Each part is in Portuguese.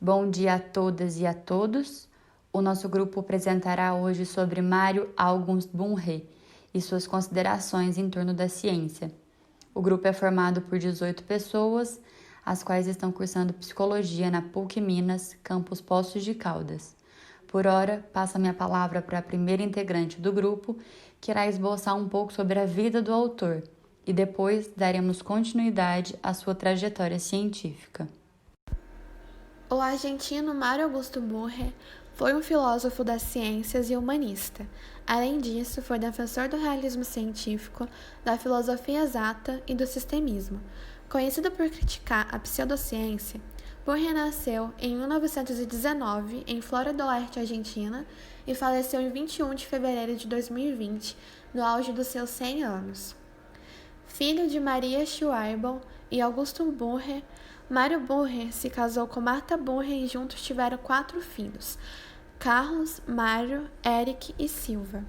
Bom dia a todas e a todos. O nosso grupo apresentará hoje sobre Mário August Bunge e suas considerações em torno da ciência. O grupo é formado por 18 pessoas, as quais estão cursando Psicologia na PUC Minas, campus Poços de Caldas. Por ora, passo a minha palavra para a primeira integrante do grupo, que irá esboçar um pouco sobre a vida do autor, e depois daremos continuidade à sua trajetória científica. O argentino Mário Augusto Bunge foi um filósofo das ciências e humanista. Além disso, foi defensor do realismo científico, da filosofia exata e do sistemismo. Conhecido por criticar a pseudociência, Bunge nasceu em 1919 em Flórida do Oeste, Argentina, e faleceu em 21 de fevereiro de 2020, no auge dos seus 100 anos. Filho de Maria Schweibel e Augusto Bunge, Mário Bunge se casou com Marta Bunge e juntos tiveram 4 filhos, Carlos, Mário, Eric e Silva.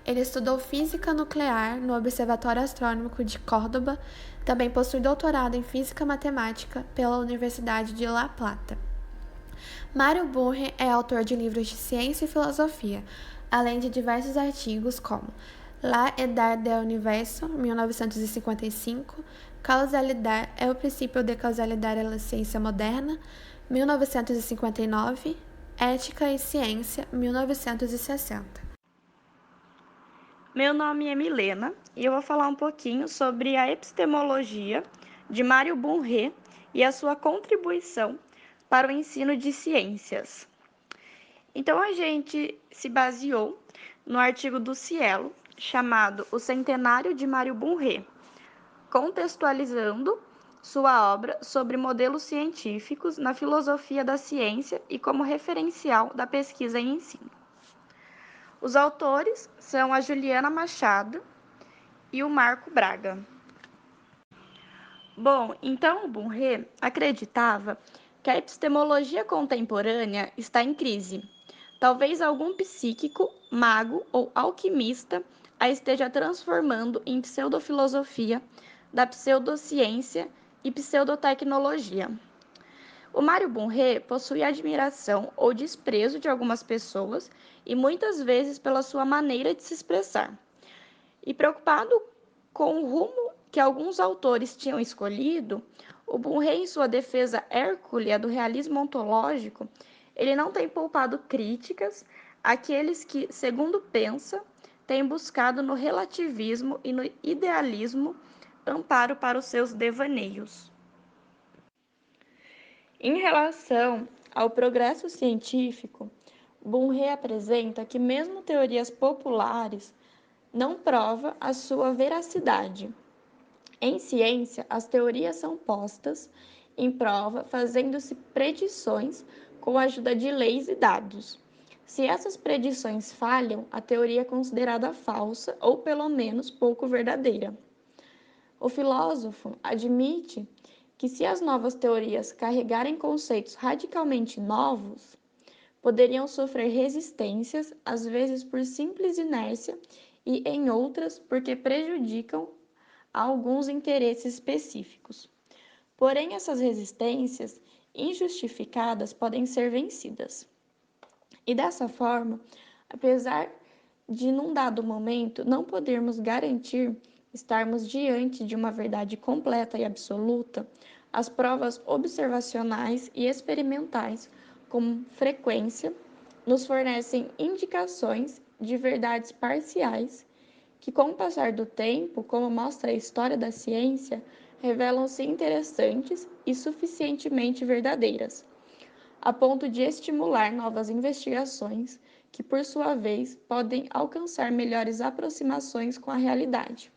Ele estudou física nuclear no Observatório Astronômico de Córdoba, também possui doutorado em física matemática pela Universidade de La Plata. Mário Bunge é autor de livros de ciência e filosofia, além de diversos artigos como La Edad del Universo, 1955, Causalidade é o princípio de causalidade na ciência moderna, 1959, Ética e Ciência, 1960. Meu nome é Milena e eu vou falar um pouquinho sobre a epistemologia de Mário Bunge e a sua contribuição para o ensino de ciências. Então, a gente se baseou no artigo do Cielo, chamado O Centenário de Mário Bunge, contextualizando sua obra sobre modelos científicos na filosofia da ciência e como referencial da pesquisa em ensino. Os autores são a Juliana Machado e o Marco Braga. Bom, então o Bunge acreditava que a epistemologia contemporânea está em crise. Talvez algum psíquico, mago ou alquimista a esteja transformando em pseudofilosofia da pseudociência e pseudotecnologia. O Mário Bunge possui admiração ou desprezo de algumas pessoas e muitas vezes pela sua maneira de se expressar. E preocupado com o rumo que alguns autores tinham escolhido, o Bunge, em sua defesa hérculea do realismo ontológico, ele não tem poupado críticas àqueles que, segundo pensa, têm buscado no relativismo e no idealismo amparo para os seus devaneios. Em relação ao progresso científico, Bunge apresenta que mesmo teorias populares não prova a sua veracidade. Em ciência, as teorias são postas em prova fazendo-se predições com a ajuda de leis e dados. Se essas predições falham, a teoria é considerada falsa ou pelo menos pouco verdadeira. O filósofo admite que se as novas teorias carregarem conceitos radicalmente novos, poderiam sofrer resistências, às vezes por simples inércia e em outras porque prejudicam a alguns interesses específicos. Porém, essas resistências injustificadas podem ser vencidas. E dessa forma, apesar de num dado momento não podermos garantir estarmos diante de uma verdade completa e absoluta, as provas observacionais e experimentais com frequência nos fornecem indicações de verdades parciais que, com o passar do tempo, como mostra a história da ciência, revelam-se interessantes e suficientemente verdadeiras, a ponto de estimular novas investigações que, por sua vez, podem alcançar melhores aproximações com a realidade.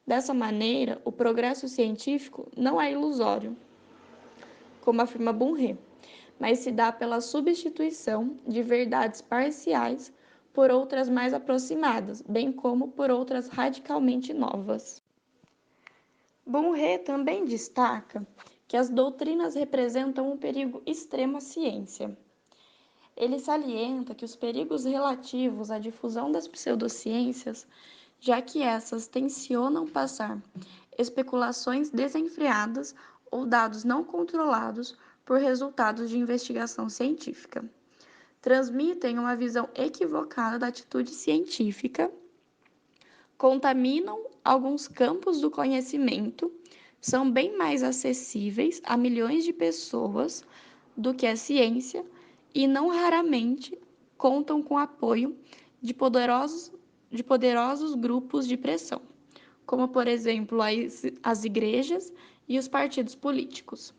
Dessa maneira, o progresso científico não é ilusório, como afirma Bunge, mas se dá pela substituição de verdades parciais por outras mais aproximadas, bem como por outras radicalmente novas. Bunge também destaca que as doutrinas representam um perigo extremo à ciência. Ele salienta que os perigos relativos à difusão das pseudociências, já que essas tensionam passar especulações desenfreadas ou dados não controlados por resultados de investigação científica. Transmitem uma visão equivocada da atitude científica, contaminam alguns campos do conhecimento, são bem mais acessíveis a milhões de pessoas do que a ciência e não raramente contam com apoio de poderosos grupos de pressão, como, por exemplo, as igrejas e os partidos políticos,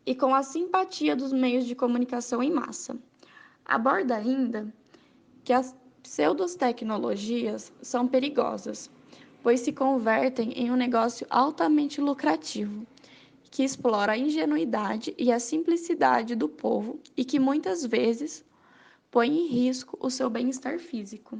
e com a simpatia dos meios de comunicação em massa. Aborda ainda que as pseudotecnologias são perigosas, pois se convertem em um negócio altamente lucrativo, que explora a ingenuidade e a simplicidade do povo e que muitas vezes põe em risco o seu bem-estar físico.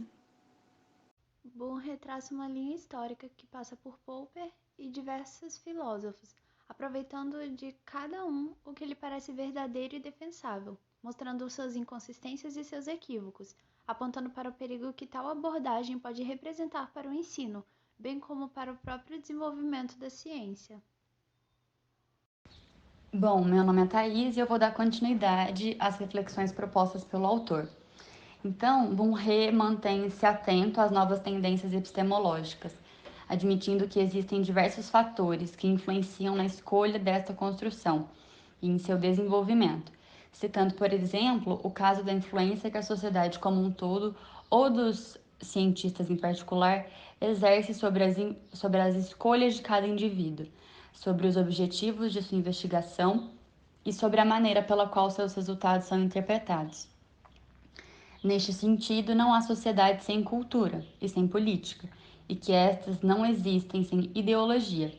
Bohm retraça uma linha histórica que passa por Popper e diversos filósofos, aproveitando de cada um o que lhe parece verdadeiro e defensável, mostrando suas inconsistências e seus equívocos, apontando para o perigo que tal abordagem pode representar para o ensino, bem como para o próprio desenvolvimento da ciência. Bom, meu nome é Thaís e eu vou dar continuidade às reflexões propostas pelo autor. Então, Bourdieu mantém-se atento às novas tendências epistemológicas, admitindo que existem diversos fatores que influenciam na escolha desta construção e em seu desenvolvimento, citando, por exemplo, o caso da influência que a sociedade como um todo, ou dos cientistas em particular, exerce sobre as escolhas de cada indivíduo, sobre os objetivos de sua investigação e sobre a maneira pela qual seus resultados são interpretados. Neste sentido, não há sociedade sem cultura e sem política, e que estas não existem sem ideologia,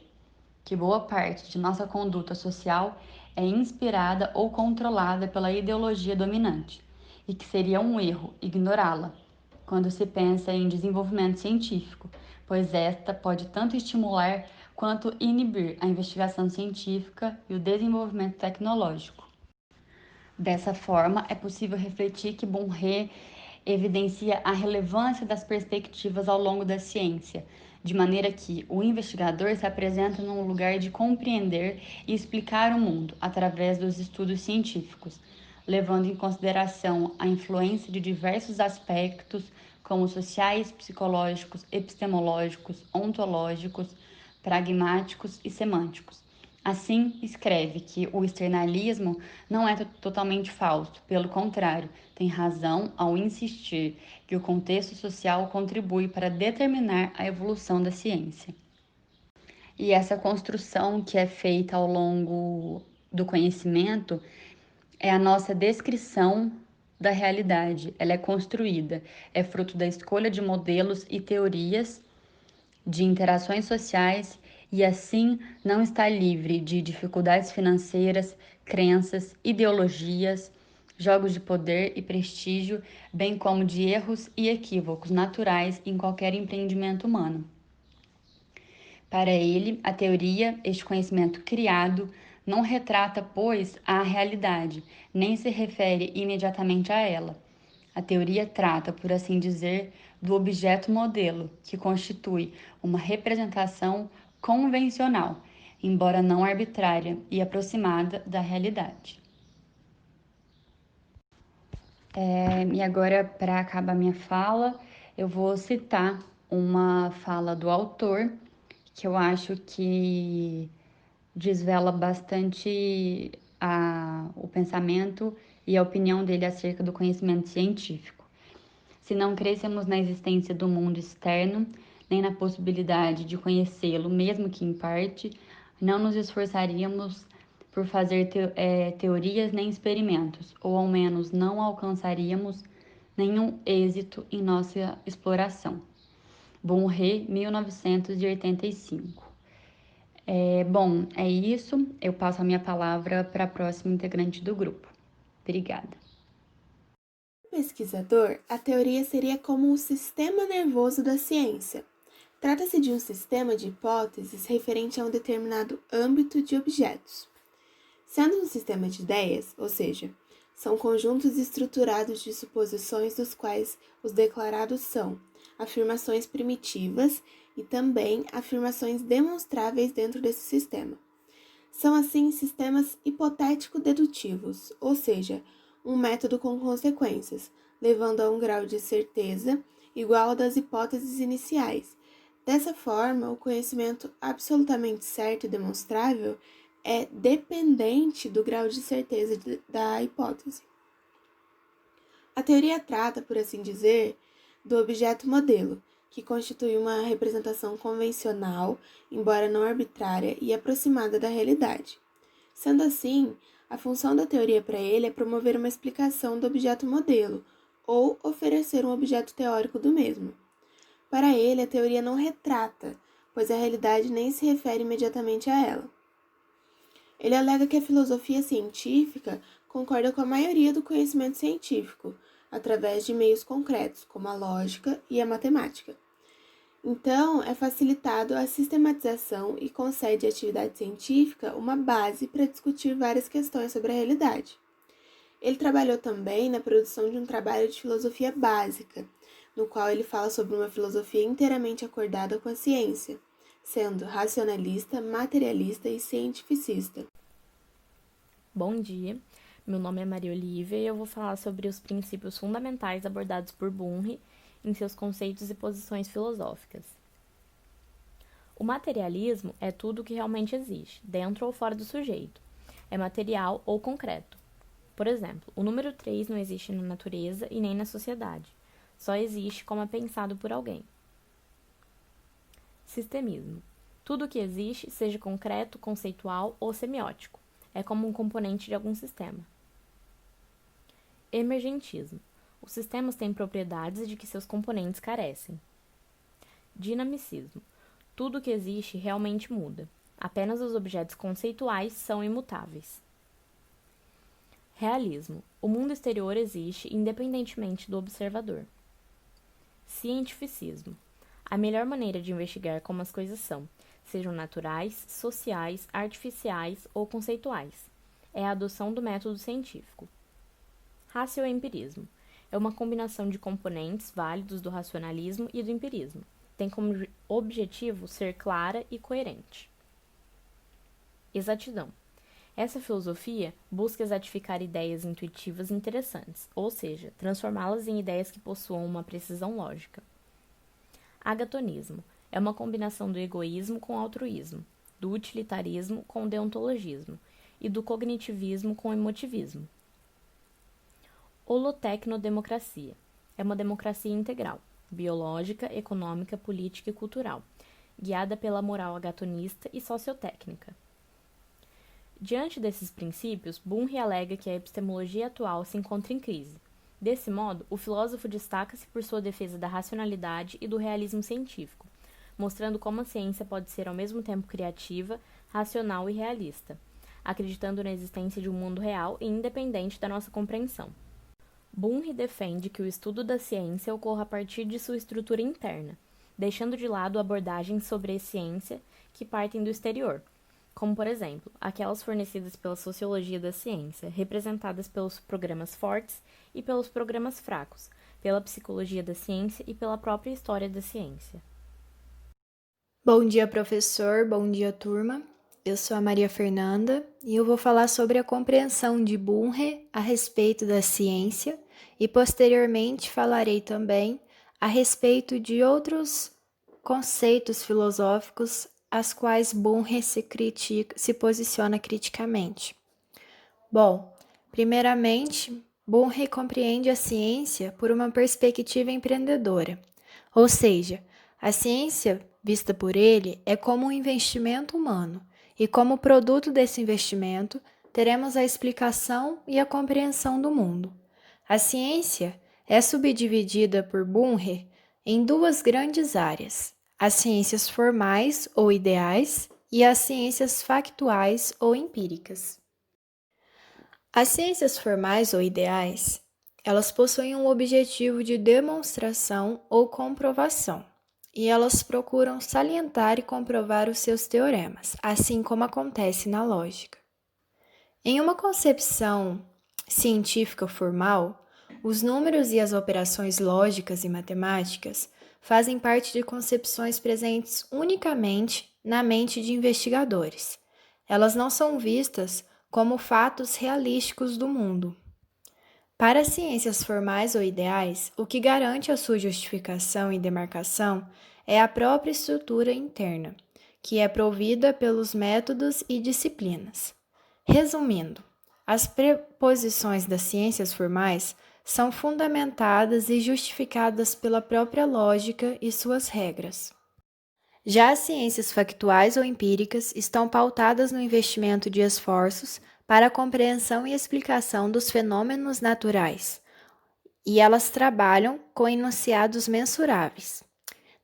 que boa parte de nossa conduta social é inspirada ou controlada pela ideologia dominante, e que seria um erro ignorá-la quando se pensa em desenvolvimento científico, pois esta pode tanto estimular quanto inibir a investigação científica e o desenvolvimento tecnológico. Dessa forma, é possível refletir que Bourdieu evidencia a relevância das perspectivas ao longo da ciência, de maneira que o investigador se apresenta num lugar de compreender e explicar o mundo através dos estudos científicos, levando em consideração a influência de diversos aspectos, como sociais, psicológicos, epistemológicos, ontológicos, pragmáticos e semânticos. Assim, escreve que o externalismo não é totalmente falso, pelo contrário, tem razão ao insistir que o contexto social contribui para determinar a evolução da ciência. E essa construção que é feita ao longo do conhecimento é a nossa descrição da realidade. Ela é construída, é fruto da escolha de modelos e teorias de interações sociais e assim não está livre de dificuldades financeiras, crenças, ideologias, jogos de poder e prestígio, bem como de erros e equívocos naturais em qualquer empreendimento humano. Para ele, a teoria, este conhecimento criado, não retrata, pois, a realidade, nem se refere imediatamente a ela. A teoria trata, por assim dizer, do objeto modelo, que constitui uma representação convencional, embora não arbitrária e aproximada da realidade. E agora, para acabar minha fala, eu vou citar uma fala do autor que eu acho que desvela bastante o pensamento e a opinião dele acerca do conhecimento científico. Se não crêssemos na existência do mundo externo, nem na possibilidade de conhecê-lo, mesmo que em parte, não nos esforçaríamos por fazer teorias nem experimentos, ou ao menos não alcançaríamos nenhum êxito em nossa exploração. Bourdieu, 1985. Bom, é isso. Eu passo a minha palavra para a próxima integrante do grupo. Obrigada. Pesquisador, a teoria seria como um sistema nervoso da ciência. Trata-se de um sistema de hipóteses referente a um determinado âmbito de objetos. Sendo um sistema de ideias, ou seja, são conjuntos estruturados de suposições dos quais os declarados são afirmações primitivas e também afirmações demonstráveis dentro desse sistema. São, assim, sistemas hipotético-dedutivos, ou seja, um método com consequências, levando a um grau de certeza igual ao das hipóteses iniciais. Dessa forma, o conhecimento absolutamente certo e demonstrável é dependente do grau de certeza da hipótese. A teoria trata, por assim dizer, do objeto modelo, que constitui uma representação convencional, embora não arbitrária e aproximada da realidade. Sendo assim, a função da teoria para ele é promover uma explicação do objeto modelo, ou oferecer um objeto teórico do mesmo. Para ele, a teoria não retrata, pois a realidade nem se refere imediatamente a ela. Ele alega que a filosofia científica concorda com a maioria do conhecimento científico, através de meios concretos, como a lógica e a matemática. Então, é facilitado a sistematização e concede à atividade científica uma base para discutir várias questões sobre a realidade. Ele trabalhou também na produção de um trabalho de filosofia básica, no qual ele fala sobre uma filosofia inteiramente acordada com a ciência, sendo racionalista, materialista e cientificista. Bom dia, meu nome é Maria Olívia e eu vou falar sobre os princípios fundamentais abordados por Bunge em seus conceitos e posições filosóficas. O materialismo é tudo o que realmente existe, dentro ou fora do sujeito. É material ou concreto. Por exemplo, o número 3 não existe na natureza e nem na sociedade. Só existe como é pensado por alguém. Sistemismo. Tudo o que existe, seja concreto, conceitual ou semiótico, é como um componente de algum sistema. Emergentismo. Os sistemas têm propriedades de que seus componentes carecem. Dinamicismo. Tudo o que existe realmente muda. Apenas os objetos conceituais são imutáveis. Realismo. O mundo exterior existe independentemente do observador. Cientificismo. A melhor maneira de investigar como as coisas são, sejam naturais, sociais, artificiais ou conceituais, é a adoção do método científico. Racioempirismo. É uma combinação de componentes válidos do racionalismo e do empirismo. Tem como objetivo ser clara e coerente. Exatidão. Essa filosofia busca exatificar ideias intuitivas interessantes, ou seja, transformá-las em ideias que possuam uma precisão lógica. Agatonismo. É uma combinação do egoísmo com altruísmo, do utilitarismo com deontologismo e do cognitivismo com emotivismo. Holotecnodemocracia. É uma democracia integral, biológica, econômica, política e cultural, guiada pela moral agatonista e sociotécnica. Diante desses princípios, Bunge alega que a epistemologia atual se encontra em crise. Desse modo, o filósofo destaca-se por sua defesa da racionalidade e do realismo científico, mostrando como a ciência pode ser ao mesmo tempo criativa, racional e realista, acreditando na existência de um mundo real e independente da nossa compreensão. Bunge defende que o estudo da ciência ocorra a partir de sua estrutura interna, deixando de lado abordagens sobre a ciência que partem do exterior, como, por exemplo, aquelas fornecidas pela sociologia da ciência, representadas pelos programas fortes e pelos programas fracos, pela psicologia da ciência e pela própria história da ciência. Bom dia, professor. Bom dia, turma. Eu sou a Maria Fernanda e eu vou falar sobre a compreensão de Bunge a respeito da ciência e, posteriormente, falarei também a respeito de outros conceitos filosóficos às quais Bunge se posiciona criticamente. Bom, primeiramente, Bunge compreende a ciência por uma perspectiva empreendedora, ou seja, a ciência vista por ele é como um investimento humano, e como produto desse investimento, teremos a explicação e a compreensão do mundo. A ciência é subdividida por Bunge em duas grandes áreas, as ciências formais ou ideais e as ciências factuais ou empíricas. As ciências formais ou ideais, elas possuem um objetivo de demonstração ou comprovação, e elas procuram salientar e comprovar os seus teoremas, assim como acontece na lógica. Em uma concepção científica formal, os números e as operações lógicas e matemáticas fazem parte de concepções presentes unicamente na mente de investigadores. elas não são vistas como fatos realísticos do mundo. Para as ciências formais ou ideais, o que garante a sua justificação e demarcação é a própria estrutura interna, que é provida pelos métodos e disciplinas. Resumindo, as preposições das ciências formais são fundamentadas e justificadas pela própria lógica e suas regras. Já as ciências factuais ou empíricas estão pautadas no investimento de esforços para a compreensão e explicação dos fenômenos naturais, e elas trabalham com enunciados mensuráveis.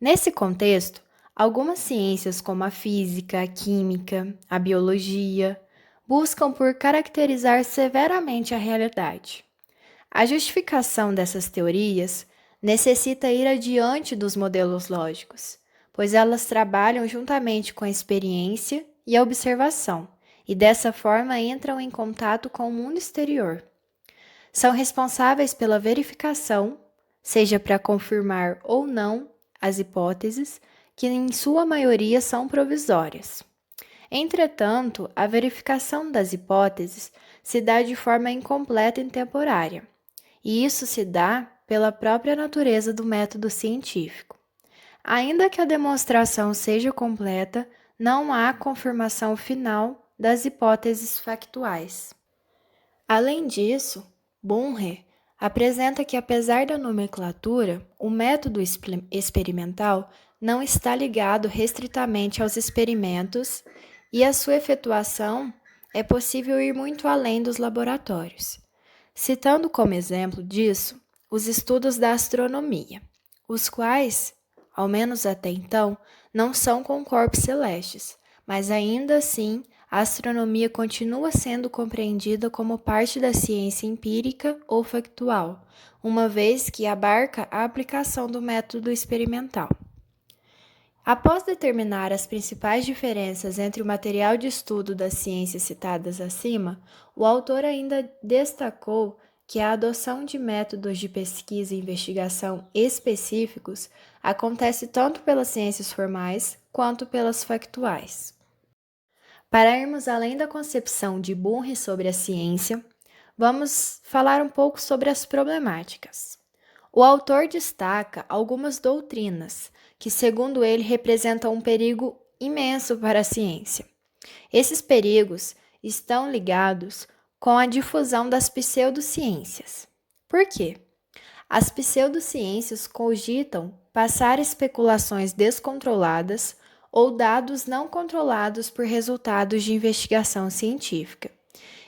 Nesse contexto, algumas ciências como a física, a química, a biologia, buscam por caracterizar severamente a realidade. A justificação dessas teorias necessita ir adiante dos modelos lógicos, pois elas trabalham juntamente com a experiência e a observação, e dessa forma entram em contato com o mundo exterior. São responsáveis pela verificação, seja para confirmar ou não as hipóteses, que em sua maioria são provisórias. Entretanto, a verificação das hipóteses se dá de forma incompleta e temporária, e isso se dá pela própria natureza do método científico. Ainda que a demonstração seja completa, não há confirmação final das hipóteses factuais. Além disso, Bunge apresenta que, apesar da nomenclatura, o método experimental não está ligado restritamente aos experimentos e a sua efetuação é possível ir muito além dos laboratórios. Citando como exemplo disso os estudos da astronomia, os quais, ao menos até então, não são com corpos celestes, mas ainda assim a astronomia continua sendo compreendida como parte da ciência empírica ou factual, uma vez que abarca a aplicação do método experimental. Após determinar as principais diferenças entre o material de estudo das ciências citadas acima, o autor ainda destacou que a adoção de métodos de pesquisa e investigação específicos acontece tanto pelas ciências formais quanto pelas factuais. Para irmos além da concepção de Bunge sobre a ciência, vamos falar um pouco sobre as problemáticas. O autor destaca algumas doutrinas que, segundo ele, representam um perigo imenso para a ciência. Esses perigos estão ligados com a difusão das pseudociências. Por quê? As pseudociências cogitam passar especulações descontroladas ou dados não controlados por resultados de investigação científica.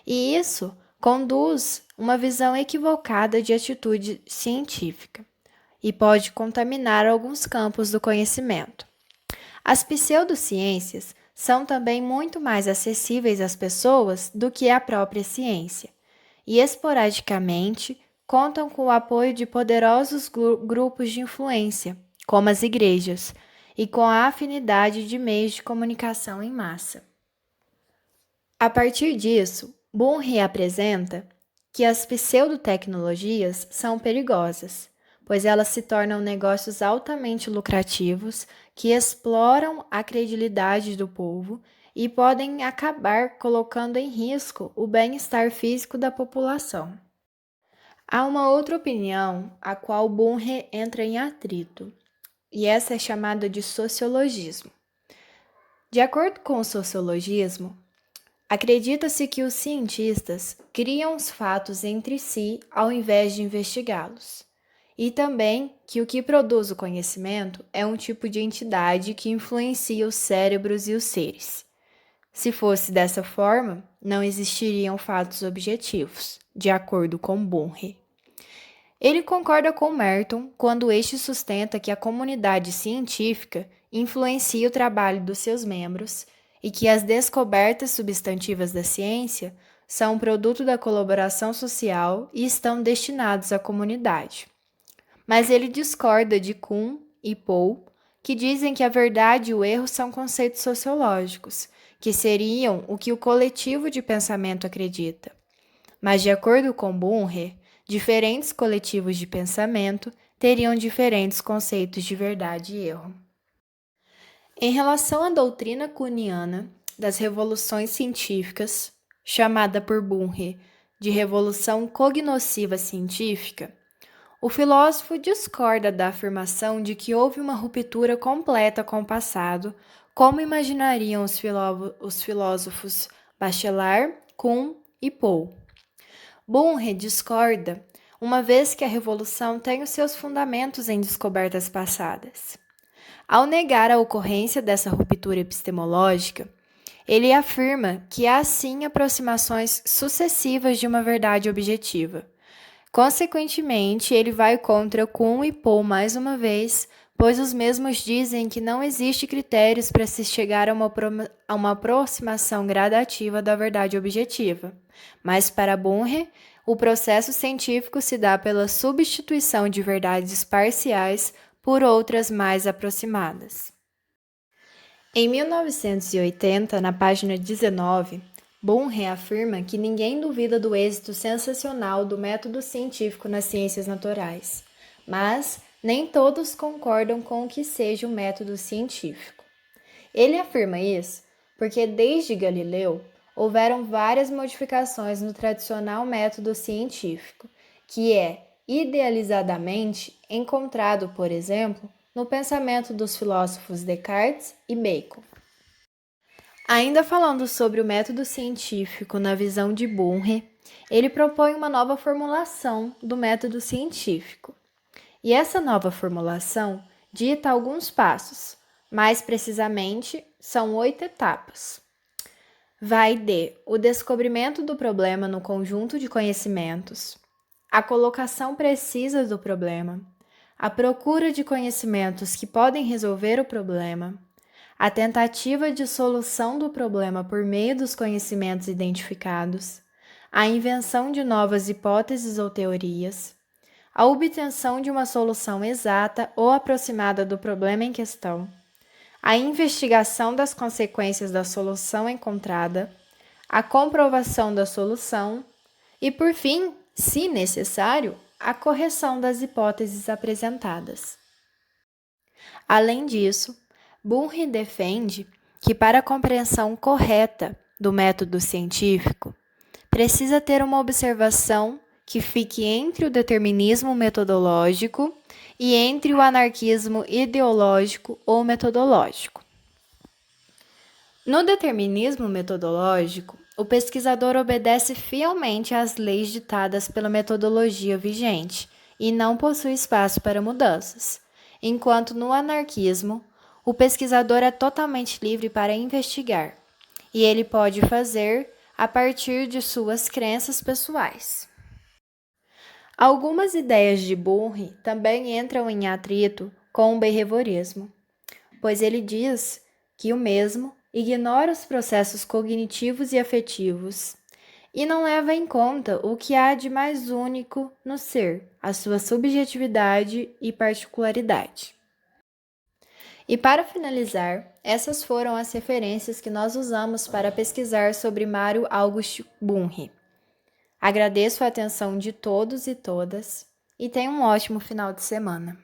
E isso conduz uma visão equivocada de atitude científica e pode contaminar alguns campos do conhecimento. As pseudociências são também muito mais acessíveis às pessoas do que a própria ciência, e esporadicamente contam com o apoio de poderosos grupos de influência, como as igrejas, e com a afinidade de meios de comunicação em massa. A partir disso, Bunge apresenta que as pseudotecnologias são perigosas, pois elas se tornam negócios altamente lucrativos que exploram a credibilidade do povo e podem acabar colocando em risco o bem-estar físico da população. Há uma outra opinião, a qual Bunge entra em atrito, e essa é chamada de sociologismo. De acordo com o sociologismo, acredita-se que os cientistas criam os fatos entre si ao invés de investigá-los, e também que o que produz o conhecimento é um tipo de entidade que influencia os cérebros e os seres. Se fosse dessa forma, não existiriam fatos objetivos, de acordo com Bunge. Ele concorda com Merton quando este sustenta que a comunidade científica influencia o trabalho dos seus membros e que as descobertas substantivas da ciência são produto da colaboração social e estão destinados à comunidade. Mas ele discorda de Kuhn e Paul, que dizem que a verdade e o erro são conceitos sociológicos, que seriam o que o coletivo de pensamento acredita. Mas, de acordo com Bunge, diferentes coletivos de pensamento teriam diferentes conceitos de verdade e erro. Em relação à doutrina kuhniana, das revoluções científicas, chamada por Bunge de Revolução Cognosciva Científica, o filósofo discorda da afirmação de que houve uma ruptura completa com o passado, como imaginariam os filósofos Bachelard, Kuhn e Poe. Bunge discorda, uma vez que a revolução tem os seus fundamentos em descobertas passadas. Ao negar a ocorrência dessa ruptura epistemológica, ele afirma que há sim aproximações sucessivas de uma verdade objetiva. Consequentemente, ele vai contra Kuhn e Poe mais uma vez, pois os mesmos dizem que não existe critérios para se chegar a uma aproximação gradativa da verdade objetiva. Mas para Bunge, o processo científico se dá pela substituição de verdades parciais por outras mais aproximadas. Em 1980, na página 19, Bunge afirma que ninguém duvida do êxito sensacional do método científico nas ciências naturais, mas nem todos concordam com o que seja o método científico. Ele afirma isso porque, desde Galileu, houveram várias modificações no tradicional método científico, que é, idealizadamente, encontrado, por exemplo, no pensamento dos filósofos Descartes e Bacon. Ainda falando sobre o método científico na visão de Bunge, ele propõe uma nova formulação do método científico. E essa nova formulação dita alguns passos, mais precisamente, são 8 etapas. Vai de o descobrimento do problema no conjunto de conhecimentos, a colocação precisa do problema, a procura de conhecimentos que podem resolver o problema, a tentativa de solução do problema por meio dos conhecimentos identificados, a invenção de novas hipóteses ou teorias, a obtenção de uma solução exata ou aproximada do problema em questão, a investigação das consequências da solução encontrada, a comprovação da solução e, por fim, se necessário, a correção das hipóteses apresentadas. Além disso, Bunge defende que, para a compreensão correta do método científico, precisa ter uma observação que fique entre o determinismo metodológico e entre o anarquismo ideológico ou metodológico. No determinismo metodológico, o pesquisador obedece fielmente às leis ditadas pela metodologia vigente e não possui espaço para mudanças, enquanto no anarquismo, o pesquisador é totalmente livre para investigar, e ele pode fazer a partir de suas crenças pessoais. Algumas ideias de Bunge também entram em atrito com o behaviorismo, pois ele diz que o mesmo ignora os processos cognitivos e afetivos e não leva em conta o que há de mais único no ser, a sua subjetividade e particularidade. E para finalizar, essas foram as referências que nós usamos para pesquisar sobre Mário August Bunge. Agradeço a atenção de todos e todas e tenham um ótimo final de semana.